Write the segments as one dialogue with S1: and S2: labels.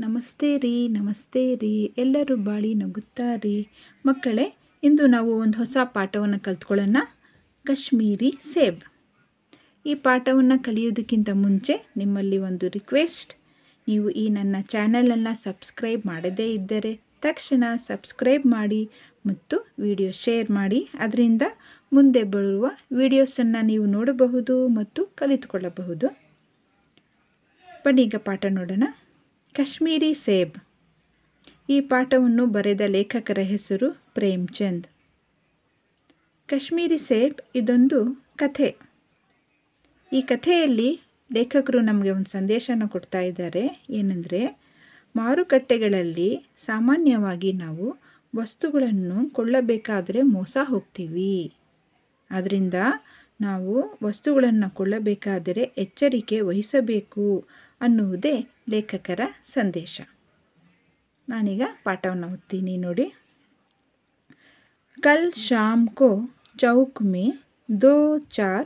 S1: ನಮಸ್ತೆ ರೀ ಎಲ್ಲರೂ ಬಾಳಿ ನಗುತ್ತಾರೆ ಮಕ್ಕಳೇ. ಇಂದು ನಾವು ಒಂದು ಹೊಸ ಪಾಠವನ್ನು ಕಲ್ತ್ಕೊಳ್ಳೋಣ. ಕಾಶ್ಮೀರಿ ಸೇಬ್. ಈ ಪಾಠವನ್ನು ಕಲಿಯೋದಕ್ಕಿಂತ ಮುಂಚೆ ನಿಮ್ಮಲ್ಲಿ ಒಂದು ರಿಕ್ವೆಸ್ಟ್. ನೀವು ಈ ನನ್ನ ಚಾನಲನ್ನು ಸಬ್ಸ್ಕ್ರೈಬ್ ಮಾಡದೇ ಇದ್ದರೆ ತಕ್ಷಣ ಸಬ್ಸ್ಕ್ರೈಬ್ ಮಾಡಿ ಮತ್ತು ವಿಡಿಯೋ ಶೇರ್ ಮಾಡಿ. ಅದರಿಂದ ಮುಂದೆ ಬರುವ ವಿಡಿಯೋಸನ್ನು ನೀವು ನೋಡಬಹುದು ಮತ್ತು ಕಲಿತುಕೊಳ್ಳಬಹುದು. ಬನ್ನಿ ಈಗ ಪಾಠ ನೋಡೋಣ. ಕಾಶ್ಮೀರಿ ಸೇಬ್. ಈ ಪಾಠವನ್ನು ಬರೆದ ಲೇಖಕರ ಹೆಸರು ಪ್ರೇಮ್ಚಂದ್. ಕಾಶ್ಮೀರಿ ಸೇಬ್ ಇದೊಂದು ಕಥೆ. ಈ ಕಥೆಯಲ್ಲಿ ಲೇಖಕರು ನಮಗೆ ಒಂದು ಸಂದೇಶನ ಕೊಡ್ತಾ ಇದ್ದಾರೆ. ಏನಂದರೆ, ಮಾರುಕಟ್ಟೆಗಳಲ್ಲಿ ಸಾಮಾನ್ಯವಾಗಿ ನಾವು ವಸ್ತುಗಳನ್ನು ಕೊಳ್ಳಬೇಕಾದರೆ ಮೋಸ ಹೋಗ್ತೀವಿ. ಆದ್ದರಿಂದ ನಾವು ವಸ್ತುಗಳನ್ನು ಕೊಳ್ಳಬೇಕಾದರೆ ಎಚ್ಚರಿಕೆ ವಹಿಸಬೇಕು ಅನ್ನುವುದೇ ಲೇಖಕರ ಸಂದೇಶ. ನಾನೀಗ ಪಾಠವನ್ನು ಓದ್ತೀನಿ ನೋಡಿ. कल शाम को चौक में 2-4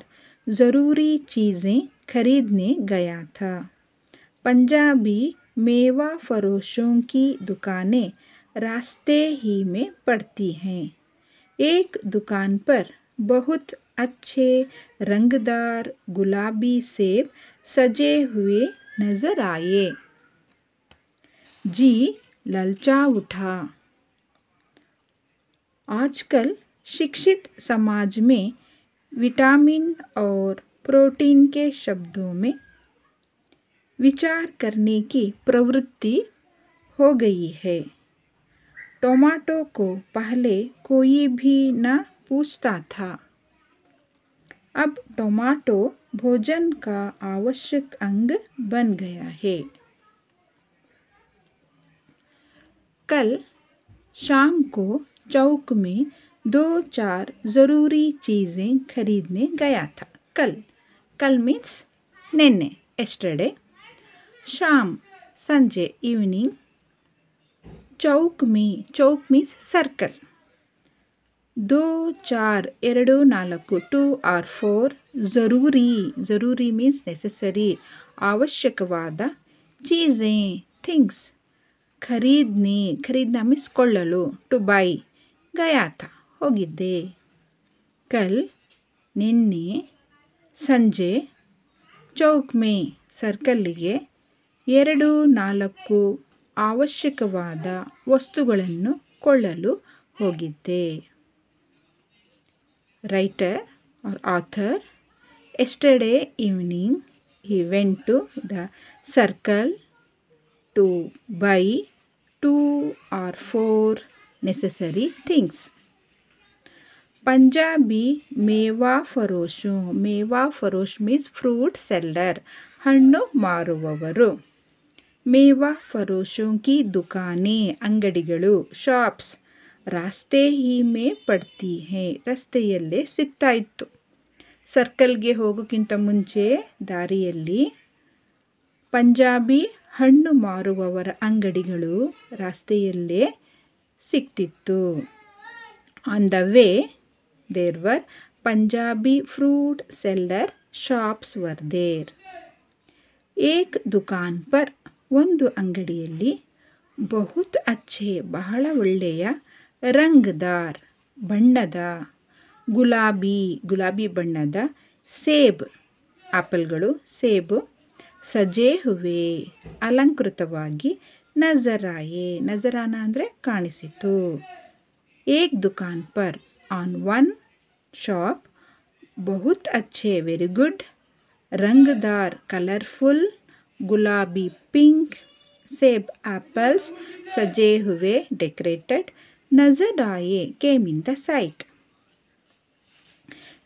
S1: ज़रूरी चीज़ें खरीदने गया था. पंजाबी मेवा फरोशों की दुकानें रास्ते ही में पड़ती हैं. एक दुकान पर बहुत अच्छे रंगदार गुलाबी सेब सजे हुए नज़र आए. जी ललचा उठा. आजकल शिक्षित समाज में विटामिन और प्रोटीन के शब्दों में विचार करने की प्रवृत्ति हो गई है. टमाटो को पहले कोई भी न पूछता था. अब टमाटो भोजन का आवश्यक अंग बन गया है. कल शाम को चौक में 2-4 ज़रूरी चीज़ें खरीदने गया था. कल मीन्स नेन्ने, yesterday. शाम Sanjay, evening. Chowk means circle. 2-4 2-4 2 or 4 ज़रूरी means necessary, आवश्यकवाದ. चीज़ें things. ಖರೀದ್ನಾ means ಕೊಳ್ಳಲು, to buy. गया था ಹೋಗಿದ್ದೆ. कल ನಿನ್ನೆ, ಸಂಜೆ, ಚೌಕ್ ಮೇ ಸರ್ಕಲ್ಲಿಗೆ, 2-4 ಅವಶ್ಯಕವಾದ ವಸ್ತುಗಳನ್ನು ಕೊಳ್ಳಲು ಹೋಗಿದ್ದೆ. Writer or author. Yesterday evening he went to the circle to buy 2 or 4 necessary things. Punjabi मेवा फरोश means fruit seller, ಹಣ್ಣು ಮಾರುವವರು. ಮೇವಾ ಫರೋಶೋं की दुकानें ಅಂಗಡಿಗಳು, ಶಾಪ್ಸ್. ರಾಸ್ತೆ ಹಿ ಮೇ ಪಡ್ತಿ ಹೇ, ರಸ್ತೆಯಲ್ಲೇ ಸಿಗ್ತಾ ಇತ್ತು. ಸರ್ಕಲ್ಗೆ ಹೋಗೋಕ್ಕಿಂತ ಮುಂಚೆ ದಾರಿಯಲ್ಲಿ ಪಂಜಾಬಿ ಹಣ್ಣು ಮಾರುವವರ ಅಂಗಡಿಗಳು ರಸ್ತೆಯಲ್ಲೇ ಸಿಕ್ತಿತ್ತು. On the way there were Punjabi fruit seller shops were there. ಏಕ್ ದುಕಾನ್ ಪರ್, ಒಂದು ಅಂಗಡಿಯಲ್ಲಿ, ಬಹುತ್ ಅಚ್ಚೆ ಬಹಳ ಒಳ್ಳೆಯ, ರಂಗದಾರ್ ಬಣ್ಣದ, ಗುಲಾಬಿ ಬಣ್ಣದ, ಸೇಬ್ ಆಪಲ್ಗಳು, ಸೇಬು, ಸಜೆ ಹುವೆ ಅಲಂಕೃತವಾಗಿ, ನಜರಾನ ಅಂದರೆ ಕಾಣಿಸಿತು. ಏಕ್ ದುಕಾನ್ ಪರ್ ಆನ್ ಒನ್ ಶಾಪ್, ಬಹುತ್ ಅಚ್ಚೆ ವೆರಿ ಗುಡ್, ರಂಗದಾರ್ ಕಲರ್ಫುಲ್, ಗುಲಾಬಿ ಪಿಂಕ್, ಸೇಬ್ ಆಪಲ್ಸ್, ಸಜೆ ಹುವೆ ಡೆಕೋರೇಟೆಡ್, ನಜರ್ ಆಯೆ ಕೇಮ್ ಇನ್ ದ ಸೈಟ್.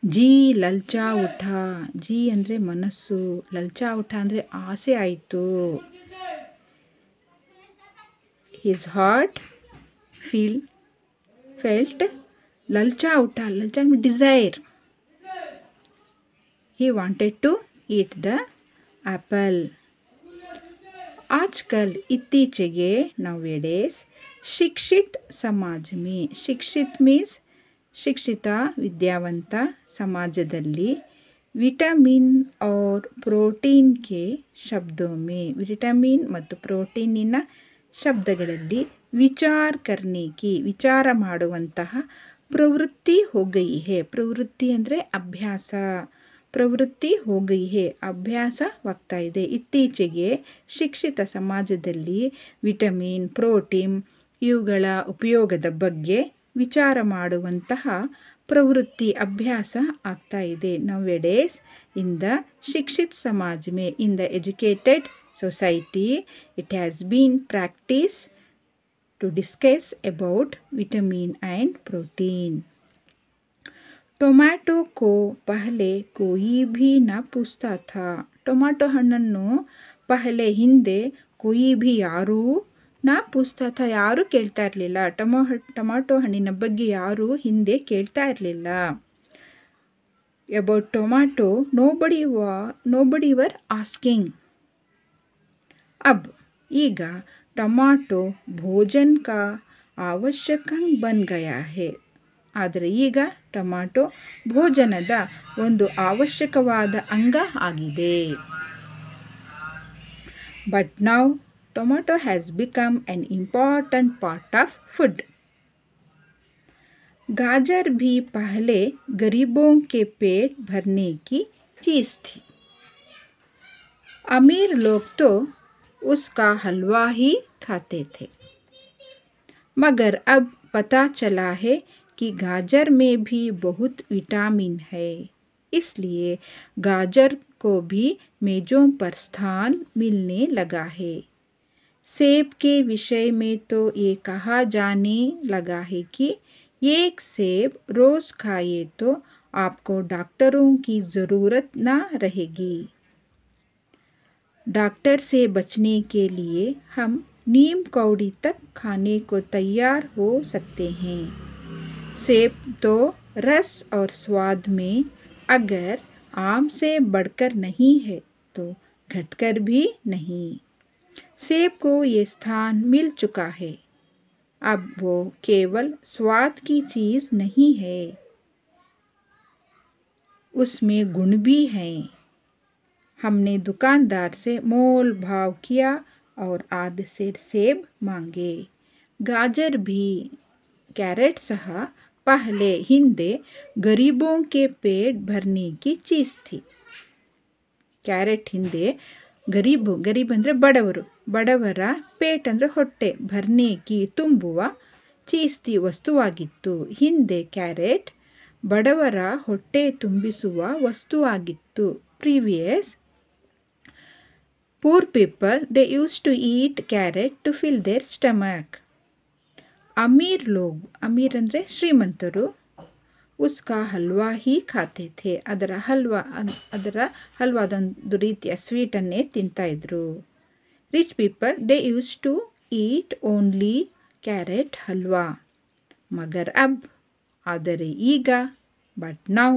S1: ಜಿ ಲಲ್ಚಾ ಉಠ, ಜಿ ಅಂದರೆ ಮನಸ್ಸು, ಲಲ್ಚಾ ಉಠ ಅಂದರೆ ಆಸೆ ಆಯಿತು. ಹಿಸ್ ಹಾರ್ಟ್ ಫೆಲ್ಟ್ ಲಲ್ಚಾ ಉಠ, ಲಲ್ಚಾ means desire. he wanted to eat the apple. आजकल इत्तीचೆಗೆ, nowadays, ಶಿಕ್ಷಿತ್ ಸಮಾಜ ಮೇ, ಶಿಕ್ಷಿತ್ ಮೀನ್ಸ್ ಶಿಕ್ಷಿತ ವಿದ್ಯಾವಂತ, ಸಮಾಜದಲ್ಲಿ, ವಿಟಮಿನ್ और ಪ್ರೋಟೀನ್ ಕೆ ಶಬ್ದೊಮ್ಮೆ ವಿಟಮಿನ್ ಮತ್ತು ಪ್ರೋಟೀನಿನ ಶಬ್ದಗಳಲ್ಲಿ ವಿಚಾರ ಕರ್ನೆ ಕಿ ವಿಚಾರ ಮಾಡುವಂತಹ ಪ್ರವೃತ್ತಿ ಹೋ ಗಯಿ ಹೇ. ಪ್ರವೃತ್ತಿ ಅಂದರೆ ಅಭ್ಯಾಸ. ಪ್ರವೃತ್ತಿ ಹೋ ಗಯಿ ಹೇ ಅಭ್ಯಾಸವಾಗ್ತಾ ಇದೆ. ಇತ್ತೀಚೆಗೆ ಶಿಕ್ಷಿತ ಸಮಾಜದಲ್ಲಿ ವಿಟಮಿನ್ ಪ್ರೋಟೀನ್ ಇವುಗಳ ಉಪಯೋಗದ ಬಗ್ಗೆ ವಿಚಾರ ಮಾಡುವಂತಹ ಪ್ರವೃತ್ತಿ ಅಭ್ಯಾಸ ಆಗ್ತಾ ಇದೆ. ನೌಎಡೇಸ್ ಇನ್ ದ ಶಿಕ್ಷಿತ್ ಸಮಾಜ ಮೇ in the educated society it has been practice to discuss about vitamin and protein. Tomato ಕೋ ಪಹಲೆ ಕೋಯಿ ಭೀ ನ ಪೂಛ್ತಾ ಥಾ. ಟೊಮ್ಯಾಟೊ ಹಣ್ಣನ್ನು ಪಹಲೆ ಹಿಂದೆ ಕೋಯಿ ಭೀ ಯಾರೂ ನಾ ಪೂಛ್ತಾ ಥಾ ಯಾರೂ ಕೇಳ್ತಾ ಇರಲಿಲ್ಲ. ಟೊಮ್ಯಾಟೊ ಹಣ್ಣಿನ ಬಗ್ಗೆ ಯಾರೂ ಹಿಂದೆ ಕೇಳ್ತಾ ಇರಲಿಲ್ಲ. About tomato nobody var asking. ಅಬ್ ಈಗ ಟೊಮ್ಯಾಟೊ ಭೋಜನ್ ಕಾ ಅವಶ್ಯಕ ಬನ್ ಗಯಾ ಹೇ. ಆದರೆ ಈಗ ಟೊಮ್ಯಾಟೊ ಭೋಜನದ ಒಂದು ಅವಶ್ಯಕವಾದ ಅಂಗ ಆಗಿದೆ. But now tomato has become an important part of food. गाजर भी पहले गरीबों के पेट भरने की चीज़ थी. अमीर लोग तो उसका हलवा ही खाते थे. मगर अब पता चला है कि गाजर में भी बहुत विटामिन है. इसलिए गाजर को भी मेज़ों पर स्थान मिलने लगा है. सेब के विषय में तो ये कहा जाने लगा है कि एक सेब रोज़ खाइए तो आपको डॉक्टरों की ज़रूरत ना रहेगी. डॉक्टर से बचने के लिए हम नीम कौड़ी तक खाने को तैयार हो सकते हैं. सेब तो रस और स्वाद में अगर आम से बढ़कर नहीं है तो घटकर भी नहीं. सेब को ये स्थान मिल चुका है. अब वो केवल स्वाद की चीज़ नहीं है, उसमें गुण भी हैं. हमने दुकानदार से मोल भाव किया और आधे से सेब मांगे. गाजर भी कैरेट सह पहले हिंदे गरीबों के पेट भरने की चीज़ थी. ಕ್ಯಾರೆಟ್ ಹಿಂದೆ ಗರೀಬ್ ಅಂದರೆ ಬಡವರ ಪೇಟ್ ಅಂದರೆ ಹೊಟ್ಟೆ, ಭರ್ನೇಕಿ ತುಂಬುವ, ಚೀಸ್ತಿ ವಸ್ತುವಾಗಿತ್ತು. ಹಿಂದೆ ಕ್ಯಾರೆಟ್ ಬಡವರ ಹೊಟ್ಟೆ ತುಂಬಿಸುವ ವಸ್ತುವಾಗಿತ್ತು. Previous poor people they use to eat carrot to fill their stomach. ಅಮೀರ್ ಅಂದರೆ ಶ್ರೀಮಂತರು, ಉಸ್ಕಾ ಹಲ್ವಾ ಹಿ ಖಾತೆ ಥೆ ಅದರ ಹಲ್ವಾದೊಂದು ರೀತಿಯ ಸ್ವೀಟನ್ನೇ ತಿಂತಾಯಿದ್ರು. Rich people they use to eat only carrot halwa. ಮಗರ್ ಅಬ್ ಆದರೆ ಈಗ, ಬಟ್ ನೌ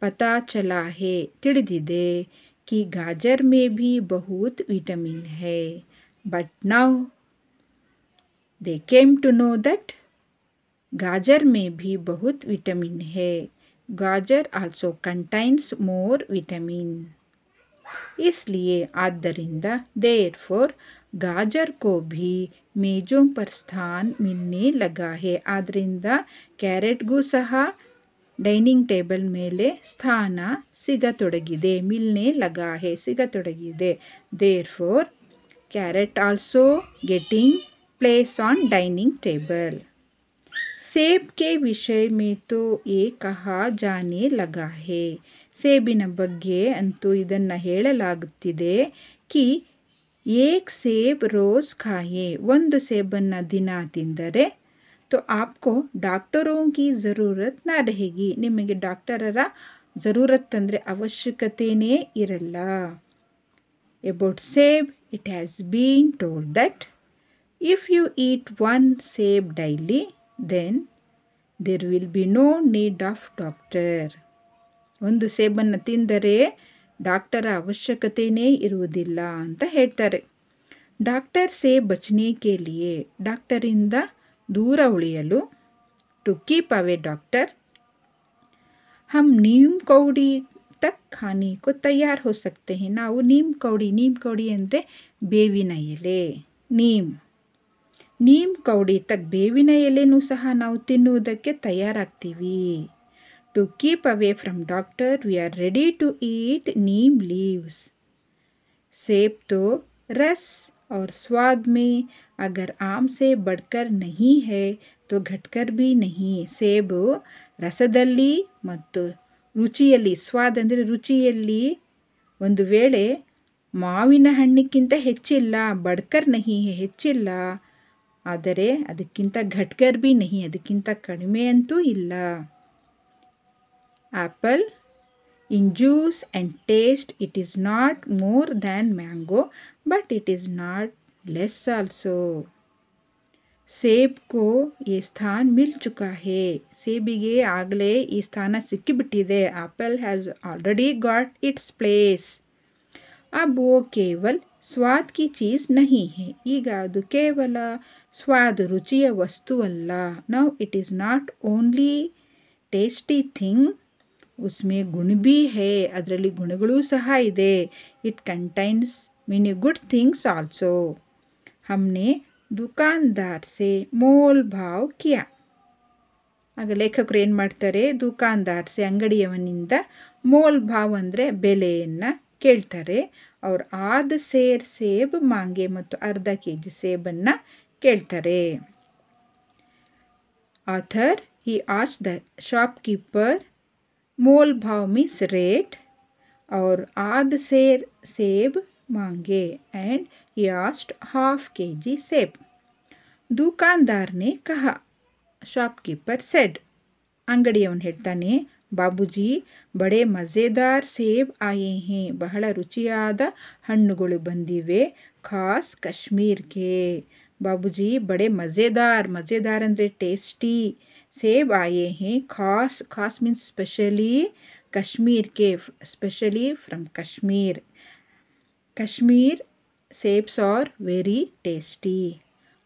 S1: ಪತಾ ಚಲಾ ಹೇ ತಿಳಿದಿದೆ, ಕಿ ಗಾಜರ್ ಮೇ ಭಿ ಬಹುತ್ ವಿಟಮಿನ್ ಹೈ. But now they came to know that गाजर में भी बहुत विटामिन है. गाजर आल्सो कंटेन्स मोर विटामिन. इसलिए ಆದ್ದರಿಂದ देयरफॉर गाजर को भी मेजों पर स्थान मिलने लगा है. ಆದ್ದರಿಂದ ಕ್ಯಾರೆಟ್ಗೂ ಸಹ ಡೈನಿಂಗ್ ಟೇಬಲ್ ಮೇಲೆ ಸ್ಥಾನ ಸಿಗತೊಡಗಿದೆ. ಮಿಲ್ನೆ ಲಗಾ ಹೇ ಸಿಗತೊಡಗಿದೆ. Therefore carrot also getting place on dining table. ಸೇಬ್ ಕೆ ವಿಷಯ में तो ये कहा जाने लगा है. ಸೇಬಿನ ಬಗ್ಗೆ ಅಂತೂ ಇದನ್ನು ಹೇಳಲಾಗುತ್ತಿದೆ. ಕಿ ಏಕ್ ಸೇಬ್ ರೋज़ ಖಾಯೆ ಒಂದು ಸೇಬನ್ನು ದಿನ ತಿಂದರೆ तो आपको ಡಾಕ್ಟರೋं की ज़रूरत ना रहेगी ನಿಮಗೆ ಡಾಕ್ಟರರ ज़रूरत ಅಂದರೆ ಅವಶ್ಯಕತೆಯೇ ಇರಲ್ಲ. About ಸೇಬ್ it has been told that if you eat one ಸೇಬ್ daily then there will be no need of doctor. ಒಂದು ಸೇಬನ್ನು ತಿಂದರೆ ಡಾಕ್ಟರ ಅವಶ್ಯಕತೆಯೇ ಇರುವುದಿಲ್ಲ ಅಂತ ಹೇಳ್ತಾರೆ. ಡಾಕ್ಟರ್ ಸೇ ಬಚನೆ ಕೆ ಲಿಯೆ ಡಾಕ್ಟರಿಂದ ದೂರ ಉಳಿಯಲು, ಟು ಕೀಪ್ ಅವೇ ಡಾಕ್ಟರ್, ಹಮ್ ನೀಮ್ ಕೌಡಿ तक खाने को तैयार हो सकते हैं. ನಾವು ನೀಮ್ ಕೌಡಿ ಅಂದರೆ ಬೇವಿನ ಎಲೆ. ನೀಮ್ ಕೌಡಿ ತಕ್ ಬೇವಿನ ಎಲೆನೂ ಸಹ ನಾವು ತಿನ್ನುವುದಕ್ಕೆ ತಯಾರಾಗ್ತೀವಿ. To keep away from doctor, we are ready to eat neem leaves. सेब तो रस और स्वाद में अगर आम से बढ़कर नहीं है तो घटकर भी नहीं. ಸೇಬು ರಸದಲ್ಲಿ ಮತ್ತು ರುಚಿಯಲ್ಲಿ, ಸ್ವಾದ್ ಅಂದರೆ ರುಚಿಯಲ್ಲಿ ಒಂದು ವೇಳೆ ಮಾವಿನ ಹಣ್ಣಿಗಿಂತ ಹೆಚ್ಚಿಲ್ಲ, ಬಡ್ಕರ್ ನಹಿ ಹೆಚ್ಚಿಲ್ಲ, ಆದರೆ ಅದಕ್ಕಿಂತ ಘಟ್ಕರ್ ಬಿ ನಹಿ, ಅದಕ್ಕಿಂತ ಕಡಿಮೆ ಅಂತೂ ಇಲ್ಲ. Apple in juice and taste it is not more than mango, but it is not less also. ಸೇಬ್ ಕೋ ಈ ಸ್ಥಾನ ಮಿಲ್ ಚುಕಾ ಹೇ. ಸೇಬಿಗೆ ಆಗಲೇ ಈ ಸ್ಥಾನ ಸಿಕ್ಕಿಬಿಟ್ಟಿದೆ. Apple has already got its place. अब वो केवल स्वाद की चीज़ नहीं है. ಈಗ ಅದು ಕೇವಲ ಸ್ವಾದ ರುಚಿಯ ವಸ್ತುವಲ್ಲ. Now it is not only tasty thing, उसमें गुण भी है, ಅದರಲ್ಲಿ ಗುಣಗಳೂ ಸಹ ಇದೆ. It contains many good things also. हमने दुकानदार से मोल भाव किया. ಆಗ ಲೇಖಕರು ಏನು ಮಾಡ್ತಾರೆ, ದುಕಾನ್ದಾರ್ ಸೆ ಅಂಗಡಿಯವನಿಂದ ಮೋಲ್ ಭಾವ್ ಅಂದರೆ ಬೆಲೆಯನ್ನು ಕೇಳ್ತಾರೆ. ಅವ್ರು ಆದ ಸೇರ್ ಸೇಬ್ ಮಾಂಗೆ ಮತ್ತು ಅರ್ಧ kg ಸೇಬನ್ನು ಕೇಳ್ತಾರೆ. Author he asked the shopkeeper मोल भाव मीन्स रेट और आध सेर सेब मांगे and he asked half kg सेब. दुकानदार ने कहा, शॉपकीपर सेड. ಅಂಗಡಿಯವನು ಹೇಳ್ತಾನೆ, ಬಾಬೂಜಿ ಬಡೆ ಮಜೆದಾರ್ ಸೇಬ್ ಆಯೇ ಹೇ. ಬಹಳ ರುಚಿಯಾದ ಹಣ್ಣುಗಳು ಬಂದಿವೆ. ಖಾಸ್ ಕಾಶ್ಮೀರ್ಗೆ. ಬಾಬೂಜಿ ಬಡೆ ಮಜೆದಾರ್ ಅಂದರೆ ಟೇಸ್ಟಿ. सेब आए हैं खास मीन्स स्पेशली कश्मीर के, स्पेशली फ्रॉम कश्मीर. कश्मीर सेब्स आर वेरी टेस्टी.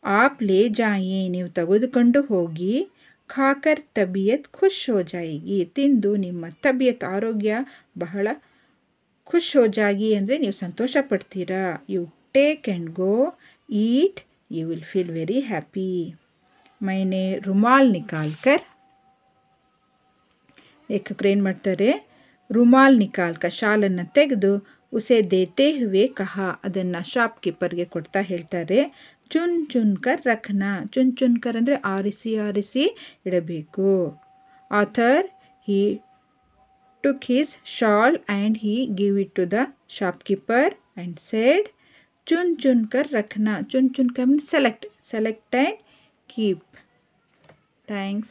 S1: आप ले जाइए, ನೀವು ತೆಗೆದುಕೊಂಡು ಹೋಗಿ. खाकर तबीयत खुश हो जाएगी. ತಿಂದು ನಿಮ್ಮ ತಬಿಯತ್ ಆರೋಗ್ಯ ಬಹಳ ಖುಷ್ ಹೋ ಜಾಗಿ ಅಂದರೆ ನೀವು ಸಂತೋಷ ಪಡ್ತೀರಾ. You take and go eat, you will feel very happy. मैंने रुमाल निकाल कर, ಲೇಖಕರು ಏನು ಮಾಡ್ತಾರೆ, ರುಮಾಲ್ ನಿಕಾಲ್ ಕ ಶಾಲನ್ನು ತೆಗೆದು ಉಸೆ ದೇತೆ ಹುವೆ ಕಹ, ಅದನ್ನು ಶಾಪ್ಕೀಪರ್ಗೆ ಕೊಡ್ತಾ ಹೇಳ್ತಾರೆ, ಚುನ್ ಚುನ್ಕರ್ ರಖ್ನಾ. ಚುನ್ ಚುನ್ಕರ್ ಅಂದರೆ ಆರಿಸಿ ಆರಿಸಿ ಇಡಬೇಕು. Other he took his shawl and he give it to the shopkeeper and said ಚುನ್ ಚುನ್ಕರ್ ರಖ್ನಾ. ಚುನ್ ಚುನ್ಕರ್ means select and keep. Thanks.